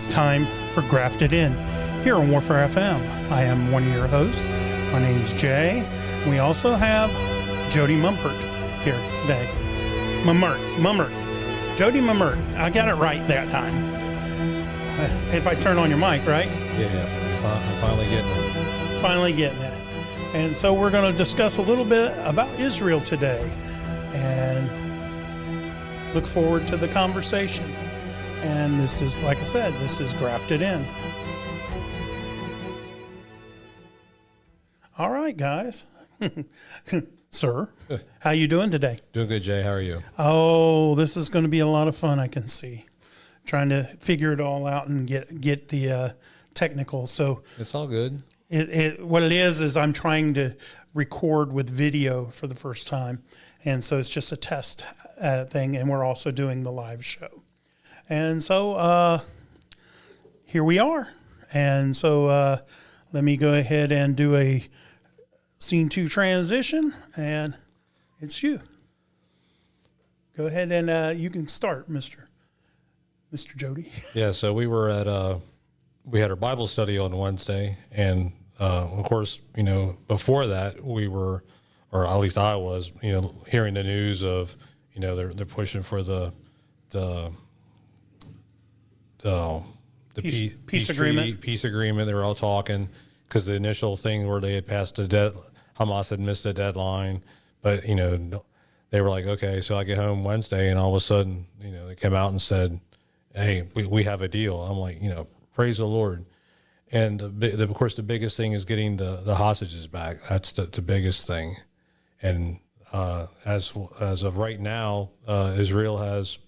It's time for Grafted-In here on Warfare FM. I am one of your hosts. My name's Jay. We also have Jody Mumpert here today. Mummert. Jody Mummert. I got it right that time. If I turn on your mic, right? Yeah. I'm finally getting it. Finally getting it. And so we're going to discuss a little bit about Israel today and look forward to the conversation. And this is, like I said, this is Grafted In. All right, guys. Sir, how you doing today? Doing good, Jay. How are you? Oh, this is going to be a lot of fun, I can see. Trying to figure it all out and get the technical. So it's all good. What it is I'm trying to record with video for the first time. And so it's just a test thing. And we're also doing the live show. And so here we are. And so let me go ahead and do a scene 2 transition. And it's you. Go ahead and you can start, Mr. Jody. Yeah, so we were at we had our Bible study on Wednesday, and of course, before that we were, or at least I was, hearing the news of, they're pushing for the peace agreement. Peace agreement. They were all talking because the initial thing where they had passed Hamas had missed the deadline, but they were like, okay. So I get home Wednesday, and all of a sudden, they came out and said, hey, we have a deal. I'm like, praise the Lord. And of course, the biggest thing is getting the hostages back. That's the biggest thing. And as of right now, Israel has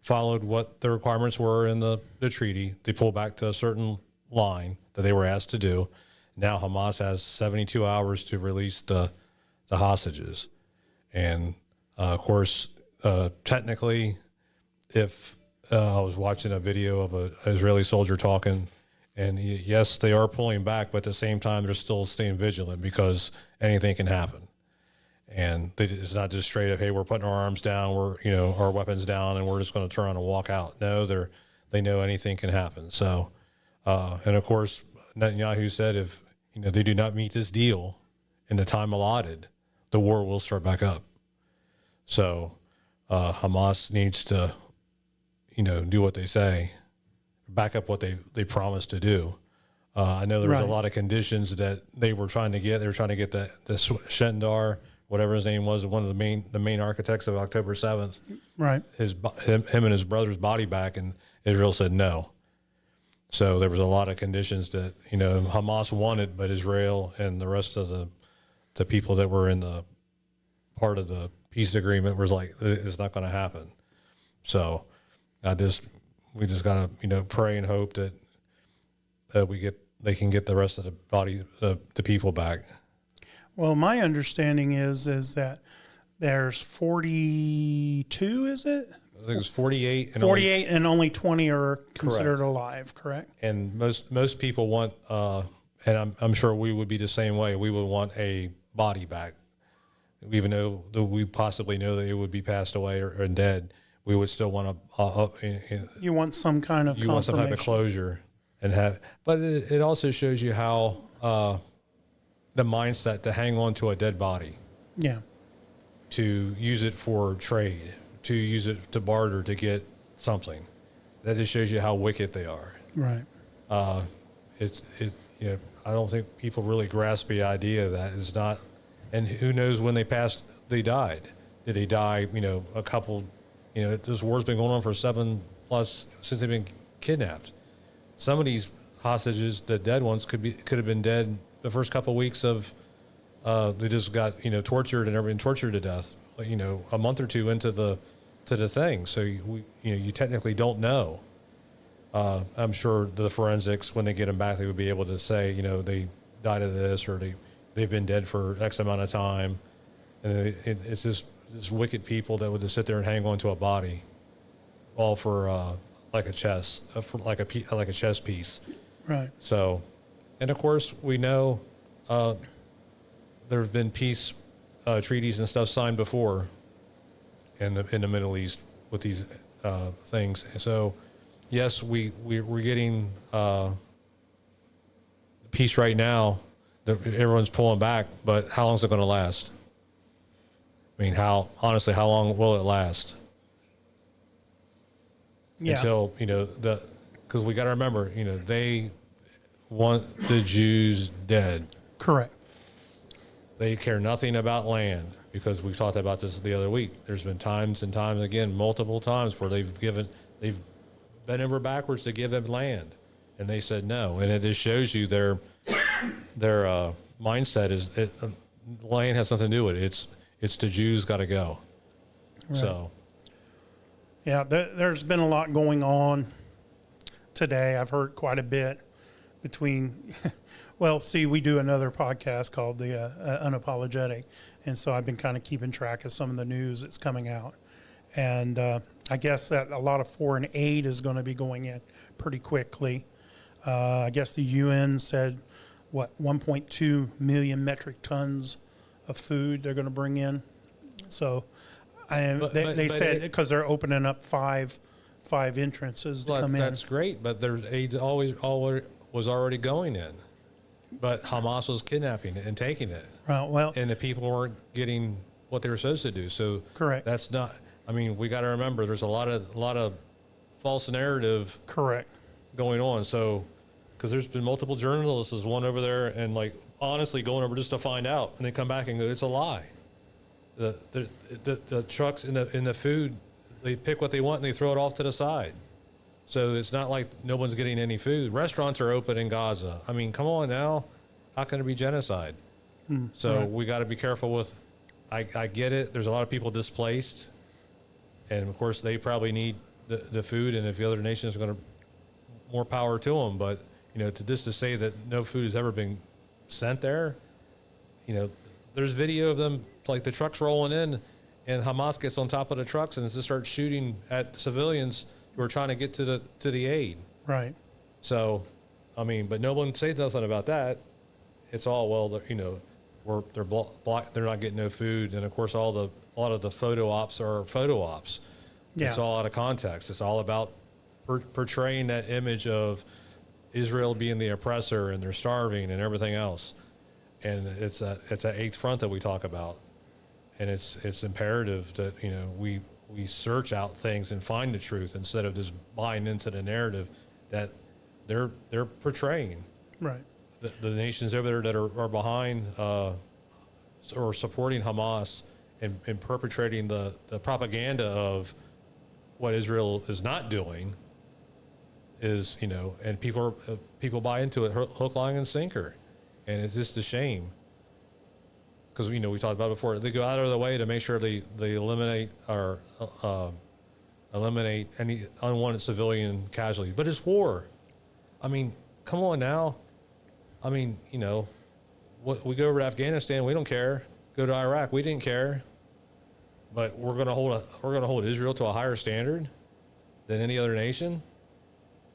followed what the requirements were in the treaty. They pulled back to a certain line that they were asked to do. Now Hamas has 72 hours to release the hostages. And of course, technically, if I was watching a video of an Israeli soldier talking, and yes, they are pulling back, but at the same time, they're still staying vigilant because anything can happen. And it's not just straight up, hey, we're putting our arms down, we're our weapons down, and we're just going to turn around and walk out. No, they know anything can happen. So, and of course, Netanyahu said if they do not meet this deal in the time allotted, the war will start back up. So Hamas needs to do what they say, back up what they promised to do. I know there was a lot of conditions that they were trying to get. They were trying to get the Shendar, whatever his name was, one of the main architects of October 7th. Right. Him and his brother's body back, and Israel said no. So there was a lot of conditions that Hamas wanted, but Israel and the rest of the people that were in the part of the peace agreement was like, it's not going to happen. So we just gotta pray and hope that they can get the rest of the people back. Well, my understanding is that there's 42, is it? I think it's 48. And 48, and only 20 are considered alive, correct? And most people want, and I'm sure we would be the same way. We would want a body back, even though we possibly know that it would be passed away or dead. We would still want you want some kind of want some type of closure but it also shows you how the mindset to hang on to a dead body, to use it for trade, to use it to barter to get something, that just shows you how wicked they are. Right. I don't think people really grasp the idea that it's not, and who knows when they died. Did they die? A couple. This war's been going on for 7+ since they've been kidnapped. Some of these hostages, the dead ones, could have been dead the first couple of weeks of. They just got tortured and everything, tortured to death. A month or two into the thing. So you technically don't know. I'm sure the forensics, when they get them back, they would be able to say they died of this, or they've been dead for X amount of time, and it's just. This wicked people that would just sit there and hang on to a body, all for like a chess, like a chess piece. Right. So, and of course we know there have been peace treaties and stuff signed before in the Middle East with these things. And so yes, we're getting peace right now. Everyone's pulling back, but how long is it going to last? I mean, how long will it last? Yeah. Until, because we got to remember, they want the Jews dead. Correct. They care nothing about land, because we talked about this the other week. There's been times and times again, multiple times, where they've bent over backwards to give them land, and they said no. And it just shows you their mindset is land has nothing to do with it. It's the Jews got to go. Right. So. Yeah, there's been a lot going on today. I've heard quite a bit between, well, see, we do another podcast called The Unapologetic, and so I've been kind of keeping track of some of the news that's coming out. And I guess that a lot of foreign aid is going to be going in pretty quickly. I guess the UN said, 1.2 million metric tons of food they're going to bring in. So they said because they're opening up five entrances to come in. That's great, but their aid always was already going in. But Hamas was kidnapping it and taking it. Well, and the people weren't getting what they were supposed to do. So correct. That's not. I mean, we got to remember there's a lot of false narrative. Correct. Going on. So because there's been multiple journalists, there's one over there, and honestly going over just to find out, and they come back and go, it's a lie. The trucks in the food, they pick what they want and they throw it off to the side. So it's not like no one's getting any food. Restaurants are open in Gaza. I mean, come on now. How can it be genocide? So right. We got to be careful with, I get it. There's a lot of people displaced. And of course they probably need the food. And if the other nations are going to, more power to them. But, to say that no food has ever been sent there, there's video of them, like the trucks rolling in, and Hamas gets on top of the trucks and just starts shooting at civilians who are trying to get to the aid. Right. So, I mean, but no one says nothing about that. It's all, well, they're blocked, they're not getting no food, and of course a lot of the photo ops are photo ops. Yeah. It's all out of context. It's all about portraying that image of Israel being the oppressor and they're starving and everything else. And it's that eighth front that we talk about, and it's imperative that we search out things and find the truth instead of just buying into the narrative that they're portraying. Right. The nations over there that are behind or supporting Hamas and perpetrating the propaganda of what Israel is not doing is and people buy into it hook, line, and sinker. And it's just a shame because, we talked about it before. They go out of the way to make sure they eliminate or eliminate any unwanted civilian casualties. But it's war. I mean, come on now. I mean, what we go over to Afghanistan, we don't care. Go to Iraq, we didn't care. But we're going to hold Israel to a higher standard than any other nation.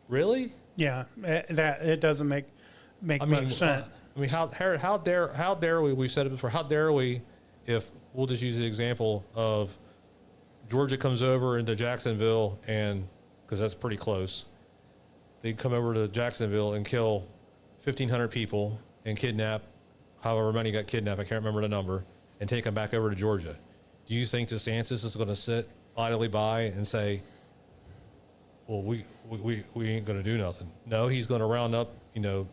Really? Yeah, that it doesn't make much sense. I mean, how dare we? We've said it before. How dare we? If we'll just use the example of Georgia comes over into Jacksonville, and because that's pretty close, they come over to Jacksonville and kill 1,500 people and kidnap however many got kidnapped. I can't remember the number, and take them back over to Georgia. Do you think DeSantis is going to sit idly by and say, "Well, we ain't going to do nothing"? No, he's going to round up, the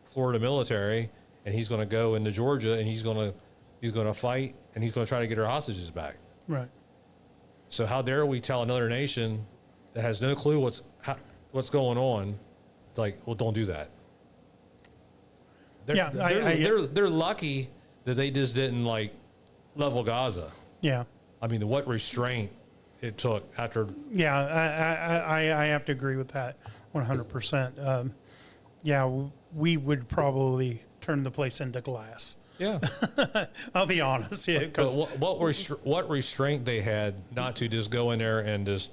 Florida military, and he's going to go into Georgia, and he's going to fight, and he's going to try to get our hostages back. Right. So how dare we tell another nation that has no clue what's going on, like, well, don't do that. They're lucky that they just didn't level Gaza. Yeah. I mean, what restraint it took after. Yeah, I have to agree with that 100%. Yeah, we would probably turn the place into glass. Yeah. I'll be honest. Yeah, because what restraint they had not to just go in there and just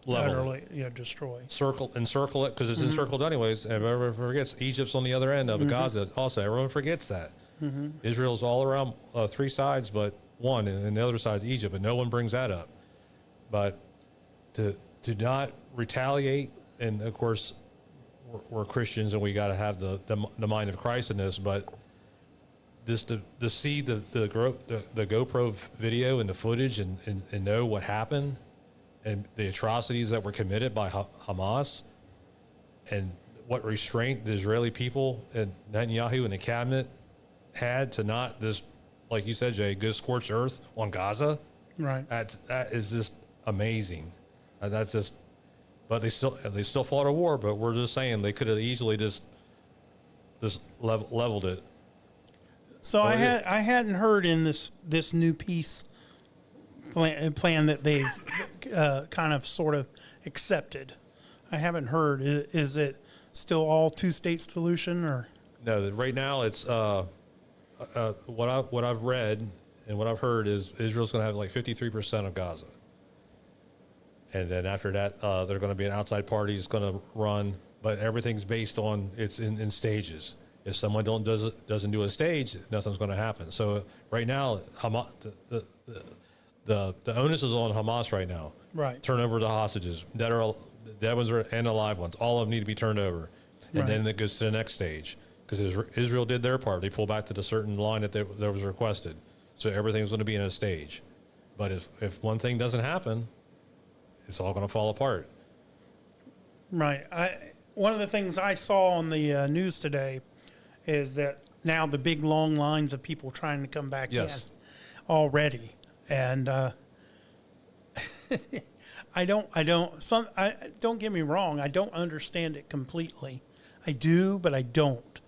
level it. Yeah, destroy. Encircle it, because it's encircled anyways. And everyone forgets Egypt's on the other end of Gaza also. Everyone forgets that. Israel's all around three sides, but one, and the other side is Egypt, but no one brings that up. But to not retaliate and of course, we're Christians and we got to have the mind of Christ in this, but just to see the GoPro video and the footage and know what happened and the atrocities that were committed by Hamas and what restraint the Israeli people and Netanyahu and the cabinet had to not just, like you said, Jay, go scorched earth on Gaza. Right. That is just amazing. That's just, but they still fought a war. But we're just saying they could have easily just leveled it. So I hadn't heard in this new peace plan that they've kind of sort of accepted. I haven't heard. Is it still all two-state solution or? No, right now it's what I've read and what I've heard is Israel's going to have like 53% of Gaza, and then after that, they're going to be an outside party is going to run, but everything's based on it's in stages. If someone doesn't do a stage, nothing's going to happen. So right now, Hamas, the onus is on Hamas right now. Right. Turn over the hostages, dead ones and the live ones. All of them need to be turned over, and then it goes to the next stage. Because Israel did their part. They pulled back to the certain line that was requested. So everything's going to be in a stage. But if one thing doesn't happen, it's all going to fall apart. Right. One of the things I saw on the news today is that now the big long lines of people trying to come back in already. And don't get me wrong. I don't understand it completely. I do, but I don't.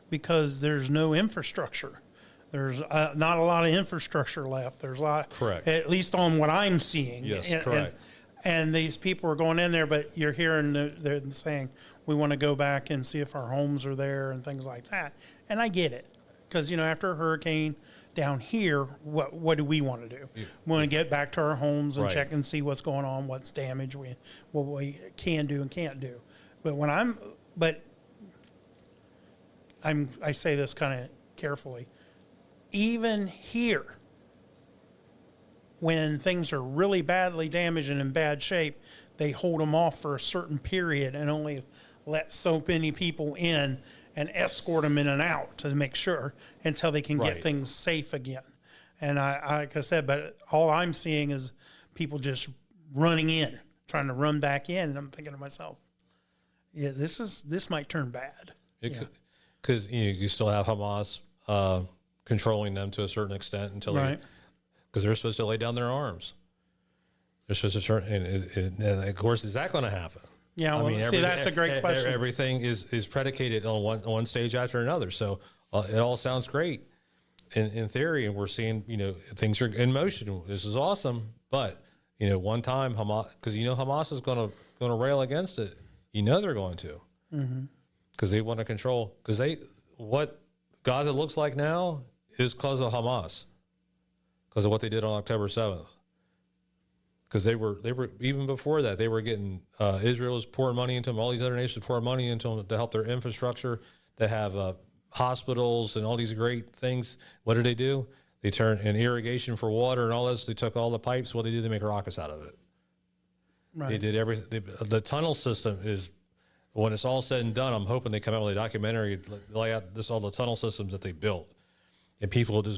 Because there's no infrastructure. There's not a lot of infrastructure left. There's a lot, correct, at least on what I'm seeing. Yes, correct. And these people are going in there, but you're hearing they're saying, we want to go back and see if our homes are there and things like that. And I get it. Because, after a hurricane down here, what do we want to do? We want to get back to our homes and check and see what's going on, what's damaged, what we can do and can't do. But I say this kind of carefully. Even here, when things are really badly damaged and in bad shape, they hold them off for a certain period and only let so many people in and escort them in and out to make sure until they can get things safe again. And like I said, but all I'm seeing is people just running in, trying to run back in. And I'm thinking to myself, yeah, this might turn bad. Because you still have Hamas controlling them to a certain extent until because they're supposed to lay down their arms. They're supposed to turn, and of course, is that going to happen? Yeah, that's a great question. Everything is predicated on one stage after another. So it all sounds great in theory, and we're seeing things are in motion. This is awesome, but one time Hamas, because Hamas is going to rail against it. They're going to. Mm-hmm. Because they want to control. Because what Gaza looks like now is because of Hamas, because of what they did on October 7th. Because they were even before that they were getting Israel is pouring money into them. All these other nations pouring money into them to help their infrastructure, to have hospitals and all these great things. What did they do? They turned in irrigation for water and all this. They took all the pipes. What did they do? They make rockets out of it. Right. They did everything. The tunnel system is. When it's all said and done, I'm hoping they come out with a documentary, lay out all the tunnel systems that they built, and people will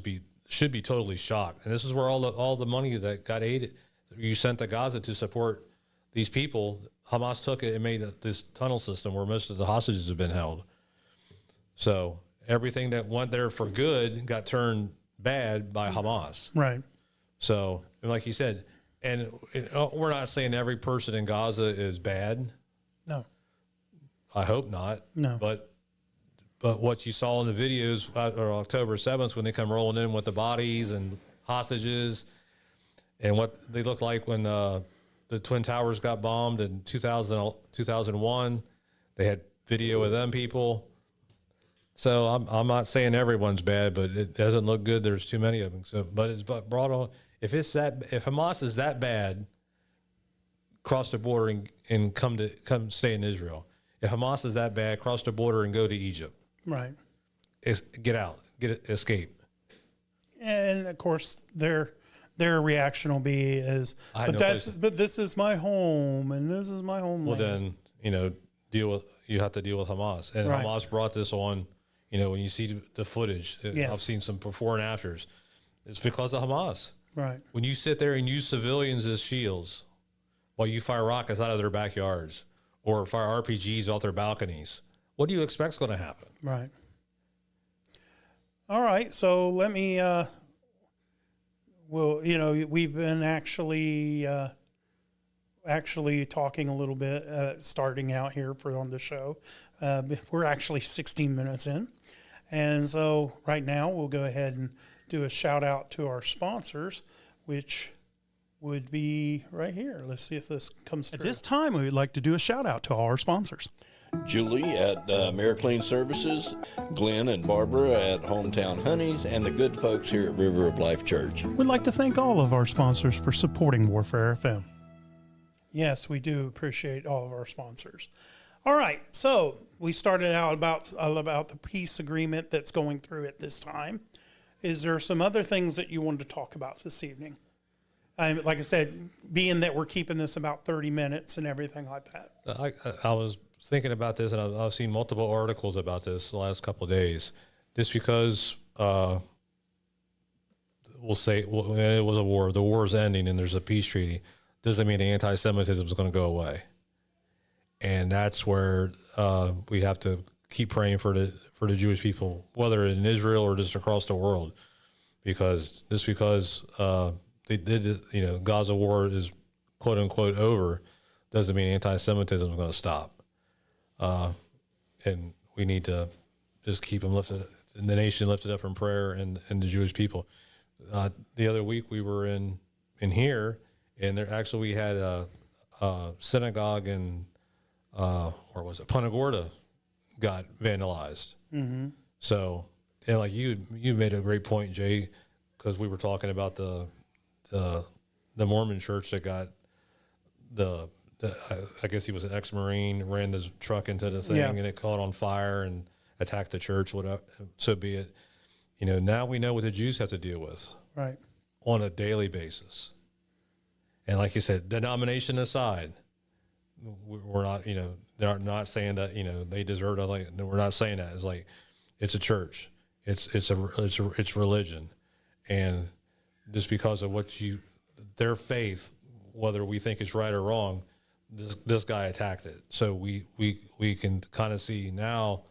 should be totally shocked. And this is where all the money that got aided, you sent to Gaza to support these people, Hamas took it and made this tunnel system where most of the hostages have been held. So everything that went there for good got turned bad by Hamas. Right. So, and like you said, and we're not saying every person in Gaza is bad. No. I hope not. No. But what you saw in the videos on October 7th when they come rolling in with the bodies and hostages and what they looked like when the Twin Towers got bombed in 2001, they had video of them people. So I'm not saying everyone's bad, but it doesn't look good. There's too many of them. So, but it's brought on. If Hamas is that bad, cross the border and come stay in Israel. If Hamas is that bad, cross the border and go to Egypt. Right. Get out. Escape. And of course, their reaction will be but this is my home and this is my homeland. Well, then you have to deal with Hamas, and Right. Hamas brought this on. When you see the footage, Yes. I've seen some before and afters. It's because of Hamas. Right. When you sit there and use civilians as shields while you fire rockets out of their backyards or fire RPGs off their balconies, what do you expect is going to happen? Right. All right. So let me, we've been actually talking a little bit, starting out here on the show. We're actually 16 minutes in. And so right now we'll go ahead and do a shout out to our sponsors, which would be right here. Let's see if this comes through. At this time, we would like to do a shout out to all our sponsors. Julie at MiraClean Services, Glenn and Barbara at Hometown Honeys, and the good folks here at River of Life Church. We'd like to thank all of our sponsors for supporting Warfare FM. Yes, we do appreciate all of our sponsors. All right, so we started out about the peace agreement that's going through at this time. Is there some other things that you wanted to talk about this evening? Like I said, being that we're keeping this about 30 minutes and everything like that. I was thinking about this, and I've seen multiple articles about this the last couple of days. Just because we'll say it was a war, the war is ending, and there's a peace treaty, doesn't mean the anti-Semitism is going to go away. And that's where we have to keep praying for the Jewish people, whether in Israel or just across the world, because they did, Gaza war is quote unquote over, doesn't mean anti-Semitism is going to stop. And we need to just keep them lifted, the nation lifted up in prayer, and the Jewish people. The other week we were in here, and we had a synagogue in where was it? Punta Gorda got vandalized. Mm-hmm. So, and like you made a great point, Jay, because we were talking about the Mormon church that got I guess he was an ex-Marine, ran this truck into the thing, and it caught on fire and attacked the church. Whatever, so be it. Now we know what the Jews have to deal with, Right. on a daily basis. And like you said, denomination aside, we're not, they're not saying that, they deserve it. No, we're not saying that. It's like, it's a church. It's religion. And just because of their faith, whether we think it's right or wrong, this guy attacked it. So we can kind of see now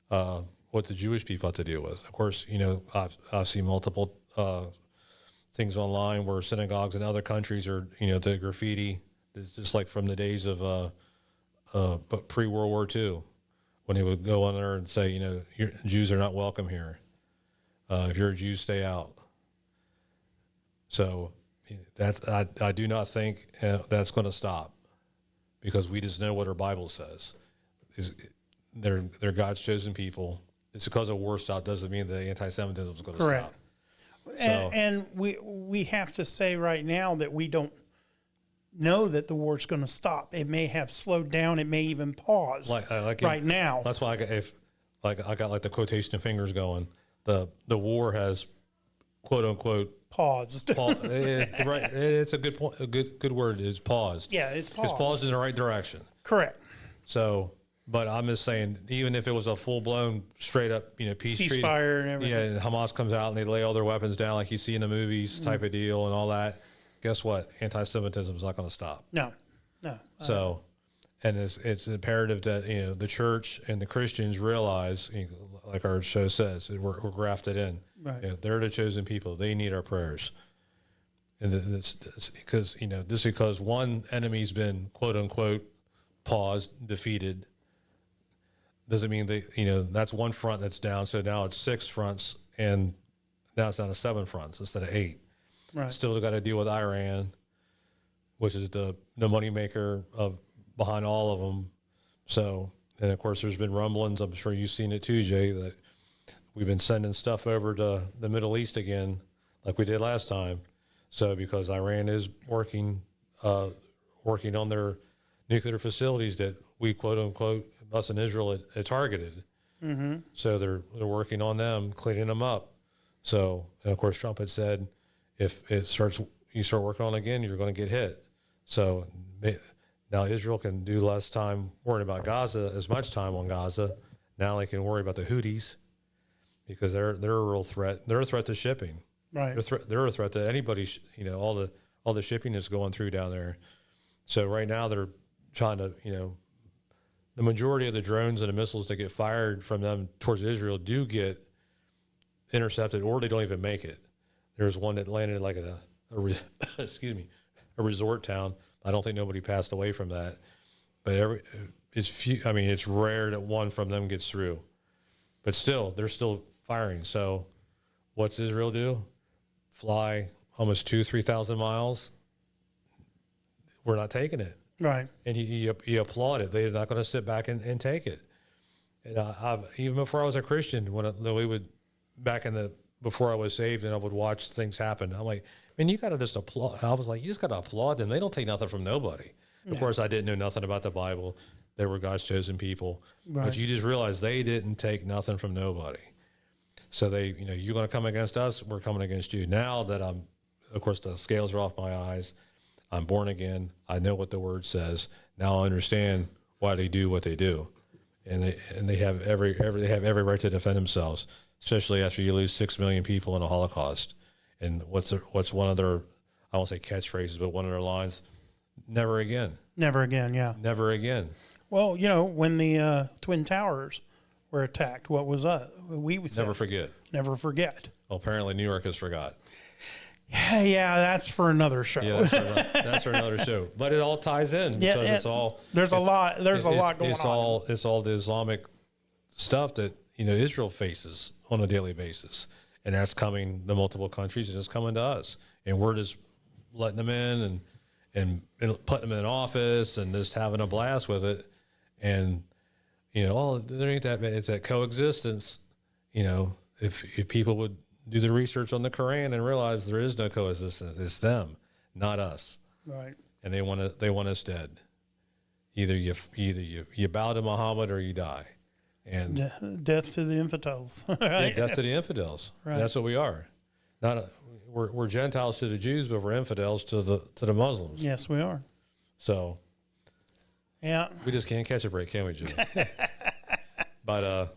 what the Jewish people have to deal with. Of course, I've seen multiple things online where synagogues in other countries are, the graffiti. It's just like from the days of pre-World War II, when they would go on there and say, Jews are not welcome here. If you're a Jew, stay out. So I do not think that's going to stop, because we just know what our Bible says. They're God's chosen people. It's because a war stopped doesn't mean that anti-Semitism is going to stop. And we have to say right now that we don't know that the war's going to stop. It may have slowed down. It may even pause right now. That's why I got the quotation of fingers going. The war has quote unquote paused. Right. It's a good point. A good word is paused. Yeah, it's paused. It's paused in the right direction. Correct. So, but I'm just saying, even if it was a full blown, straight up, peace treaty, ceasefire and everything. Yeah, and Hamas comes out and they lay all their weapons down like you see in the movies, type of deal, and all that. Guess what? Anti-Semitism is not going to stop. No. So, and it's imperative that the church and the Christians realize, like our show says, we're grafted in. Right. They're the chosen people. They need our prayers. And it's because just because one enemy's been quote unquote paused, defeated, doesn't mean that's one front that's down. So now it's 6 fronts, and now it's down to 7 fronts instead of 8. Right. Still got to deal with Iran, which is the money maker behind all of them. So, and of course, there's been rumblings. I'm sure you've seen it too, Jay, that we've been sending stuff over to the Middle East again, like we did last time. So, because Iran is working on their nuclear facilities that we quote unquote us in Israel had targeted. Mm-hmm. So they're working on them, cleaning them up. So, and of course, Trump had said, if you start working on it again, you're going to get hit. So Now Israel can do less time worrying about Gaza, as much time on Gaza. Now they can worry about the Houthis because they're a real threat. They're a threat to shipping. Right. They're a threat to anybody. All the shipping is going through down there. So right now they're trying to, the majority of the drones and the missiles that get fired from them towards Israel do get intercepted, or they don't even make it. There's one that landed like excuse me, a resort town. I don't think nobody passed away from that, but it's rare that one from them gets through. But still, they're still firing. So, what's Israel do? Fly almost 3,000 miles. We're not taking it. Right. And you applaud it. They're not going to sit back and take it. And even before I was a Christian, before I was saved, and I would watch things happen, I'm like, man, you got to just applaud. I was like, you just got to applaud them. They don't take nothing from nobody. Yeah. Of course, I didn't know nothing about the Bible. They were God's chosen people. Right. But you just realize they didn't take nothing from nobody. So you're going to come against us, we're coming against you. Now that of course, the scales are off my eyes. I'm born again. I know what the word says. Now I understand why they do what they do, and they have every right to defend themselves, especially after you lose 6 million people in a Holocaust. And what's one of their, I won't say catchphrases, but one of their lines: "Never again." Never again. Yeah. Never again. Well, when the Twin Towers were attacked, what was we said? Never forget. Never forget. Well, apparently New York has forgot. Yeah, that's for another show. Yeah, that's for another show. But it all ties in because it's all. There's a lot going on. It's all the Islamic stuff that Israel faces on a daily basis, and that's coming to multiple countries, and it's coming to us, and we're just letting them in and putting them in office and just having a blast with it, and there ain't that. It's that coexistence. If people would do the research on the Quran and realize there is no coexistence. It's them, not us. Right. And they want us dead. Either you bow to Muhammad or you die. And death to the infidels. Right? Yeah, death to the infidels. Right. That's what we are. We're Gentiles to the Jews, but we're infidels to the Muslims. Yes, we are. So yeah, we just can't catch a break, can we, Joe? But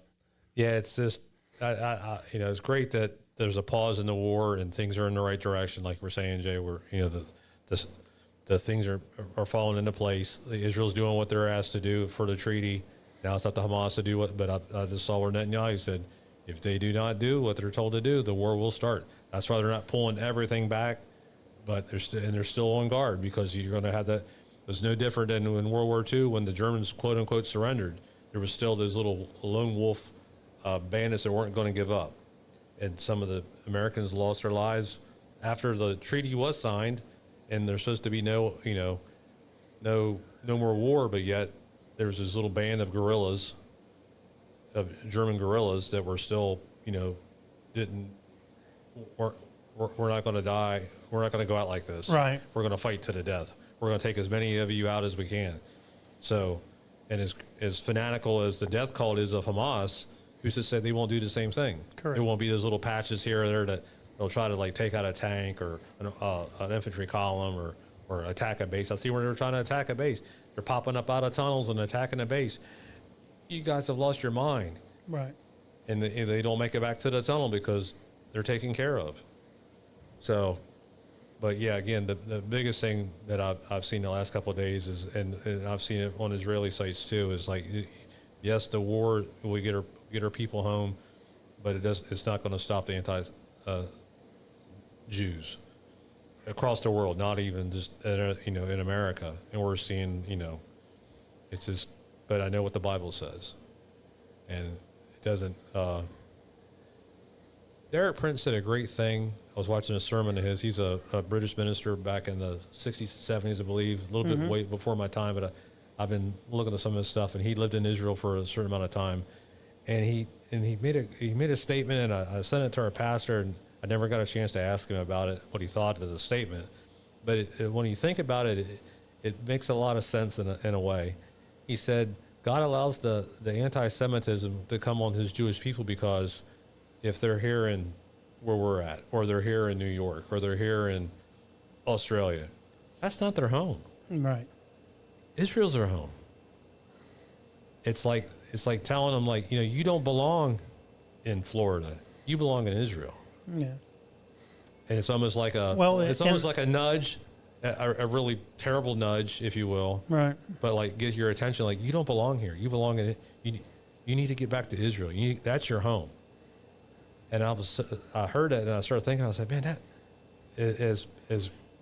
it's just it's great that there's a pause in the war and things are in the right direction, like we're saying, Jay. We're the things are falling into place. Israel's doing what they're asked to do for the treaty. Now it's up to Hamas to do what. But I just saw where Netanyahu said, if they do not do what they're told to do, the war will start. That's why they're not pulling everything back, but they're still on guard, because you're going to have that. It was no different than in World War II when the Germans, quote unquote, surrendered. There was still those little lone wolf bandits that weren't going to give up. And some of the Americans lost their lives after the treaty was signed, and there's supposed to be no more war, but yet there's this little band of guerrillas, of German guerrillas, that were still, we're not going to die. We're not going to go out like this. Right. We're going to fight to the death. We're going to take as many of you out as we can. So, and as fanatical as the death cult is of Hamas, who's to say they won't do the same thing? Correct. It won't be those little patches here or there that they'll try to take out a tank or an infantry column or attack a base. I see where they're trying to attack a base. They're popping up out of tunnels and attacking a base. You guys have lost your mind. Right. And they don't make it back to the tunnel because they're taken care of. So, but yeah, again, the biggest thing that I've seen the last couple of days is, and I've seen it on Israeli sites too, is yes, the war will get our people home, but it's not going to stop the Jews across the world, not even just in America. And we're seeing it's just. But I know what the Bible says, and it doesn't. Derek Prince said a great thing. I was watching a sermon of his. He's a British minister back in the 60s, 70s, I believe, a little bit way before my time, but I've been looking at some of his stuff, and he lived in Israel for a certain amount of time, and he made a statement, and I sent it to our pastor, and I never got a chance to ask him about it, what he thought of the statement, but when you think about it, it makes a lot of sense in a way. He said God allows the anti-Semitism to come on his Jewish people because if they're here in where we're at, or they're here in New York, or they're here in Australia, that's not their home. Right. Israel's their home. It's like telling them, like, you don't belong in Florida. You belong in Israel. Yeah. And it's almost like a nudge, a really terrible nudge, if you will. Right. But like, get your attention. Like, you don't belong here. You belong in it. You need to get back to Israel. That's your home. And I heard that and I started thinking. I was like, man, that as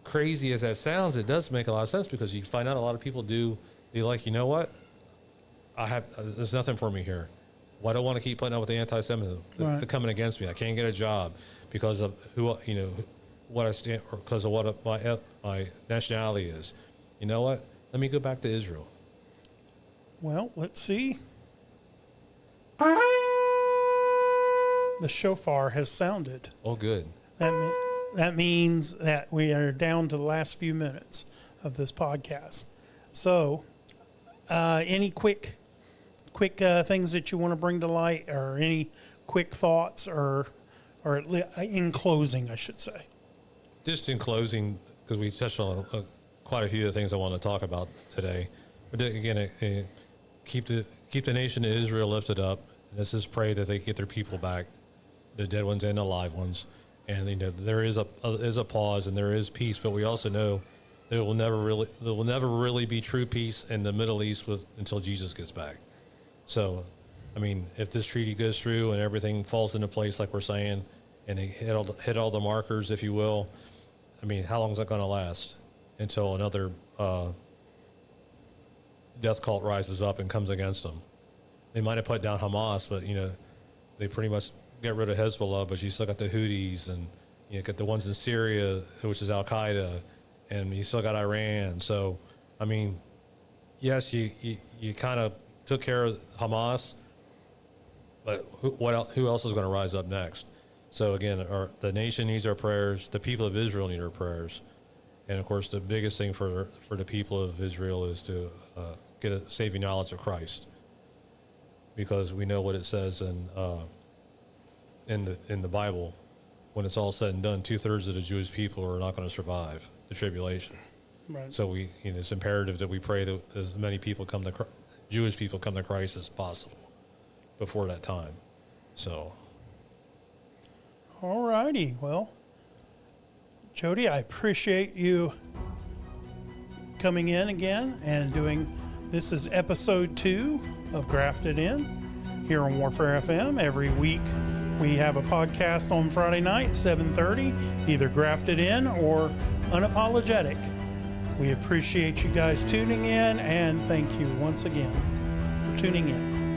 crazy as that sounds, it does make a lot of sense, because you find out a lot of people do be like, you know what? There's nothing for me here. Well, I don't want to keep putting up with the anti-Semitism coming against me. I can't get a job because of what I stand, or because of what my nationality is. You know what? Let me go back to Israel. Well, let's see. The shofar has sounded. Oh, good. That means that we are down to the last few minutes of this podcast. So, any quick things that you want to bring to light, or any quick thoughts, or in closing, I should say. Just in closing, because we touched on quite a few of the things I want to talk about today. But again, keep the nation of Israel lifted up. Let's just pray that they get their people back, the dead ones and the live ones. And there is a pause and there is peace, but we also know there will never really be true peace in the Middle East until Jesus gets back. So, I mean, if this treaty goes through and everything falls into place, like we're saying, and they hit all the markers, if you will, I mean, how long is that going to last until another death cult rises up and comes against them? They might have put down Hamas, but they pretty much get rid of Hezbollah, but you still got the Houthis, and you got the ones in Syria, which is Al Qaeda, and you still got Iran. So, I mean, yes, you kind of took care of Hamas, but who else is going to rise up next? So again, the nation needs our prayers. The people of Israel need our prayers, and of course, the biggest thing for the people of Israel is to get a saving knowledge of Christ, because we know what it says in the Bible. When it's all said and done, 2/3 of the Jewish people are not going to survive the tribulation. Right. So it's imperative that we pray that as many people Jewish people come to Christ as possible before that time. So. All righty. Well, Jody, I appreciate you coming in again and doing. This is episode 2 of Grafted-In here on Warfare FM. Every week we have a podcast on Friday night, 7:30, either Grafted-In or Unapologetic. We appreciate you guys tuning in, and thank you once again for tuning in.